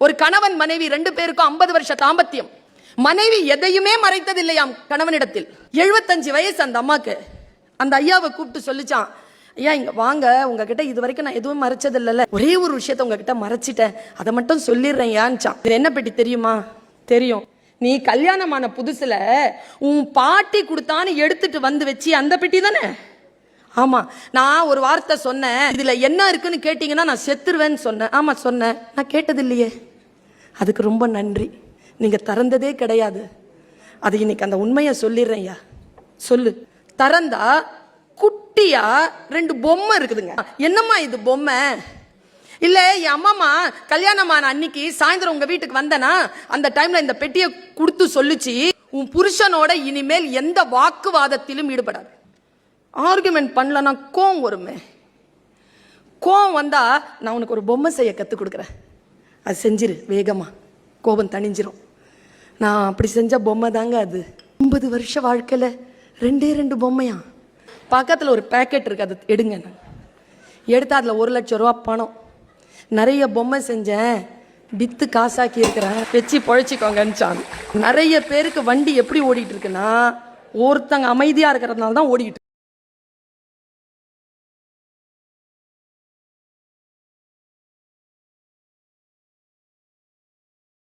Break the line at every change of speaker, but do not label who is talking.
ஒரு கணவன் மனைவி 2 பேருக்கும் 50 வருஷ தாம்பத்தியம். மனைவி எதையுமே மறைத்தது இல்லையாம் கணவனிடத்தில். 75 வயசு அந்த அம்மாக்கு. அந்த ஐயாவை கூப்பிட்டு சொல்லிச்சான், ஐயா இங்க வாங்க, உங்ககிட்ட இது வரைக்கும் நான் எதுவும் மறைச்சது இல்லைல்ல, ஒரே ஒரு விஷயத்த உங்ககிட்ட மறைச்சிட்டேன், அதை மட்டும் சொல்லிடுறேன் ஏன்ச்சான். இது என்ன பெட்டி தெரியுமா? தெரியும். நீ கல்யாணமான புதுசுல உன் பாட்டி கொடுத்தான்னு எடுத்துட்டு வந்து வச்சு அந்த பெட்டி தானே? ஆமா. நான் ஒரு வார்த்தை சொன்னேன், இதுல என்ன இருக்குன்னு கேட்டீங்கன்னா நான் செத்துருவேன்னு சொன்னேன். ஆமா சொன்னேன். நான் கேட்டது இல்லையே. அதுக்கு ரொம்ப நன்றி. நீங்க திறந்ததே கிடையாது. அது இன்னைக்கு அந்த உண்மையை சொல்லிடுறேன் ஐயா. சொல்லு. திறந்தா குட்டியா 2 பொம்மை இருக்குதுங்க. என்னம்மா இது பொம்மை? இல்ல என் அம்மாமா கல்யாணமான அன்னைக்கு சாயந்தரம் உங்க வீட்டுக்கு வந்தனா அந்த டைம்ல இந்த பெட்டியை கொடுத்து சொல்லுச்சு, உன் புருஷனோட இனிமேல் எந்த வாக்குவாதத்திலும் ஈடுபடாது. ஆர்குமெண்ட் பண்ணலன்னா கோவம் வருமே. கோவம் வந்தா நான் உனக்கு ஒரு பொம்மை செய்ய கத்து கொடுக்குறேன், அது செஞ்சிரு, வேகமா கோபம் தணிஞ்சிரும். நான் அப்படி செஞ்ச பொம்மை தாங்க அது. 50 வருஷ வாழ்க்கையில 2 பொம்மையா. பக்கத்தில் ஒரு பேக்கெட் இருக்கு, அதை எடுங்க. நான் எடுத்து அதில் 1 லட்சம் ரூபா பணம், நிறைய பொம்மை செஞ்சேன், வித்து காசாக்கி இருக்கிறேன், வச்சு பொழைச்சிக்கோங்கன்னு. நிறைய பேருக்கு வண்டி எப்படி ஓடிட்டு இருக்குன்னா ஒருத்தங்க அமைதியா இருக்கிறதுனால தான் ஓடிட்டு.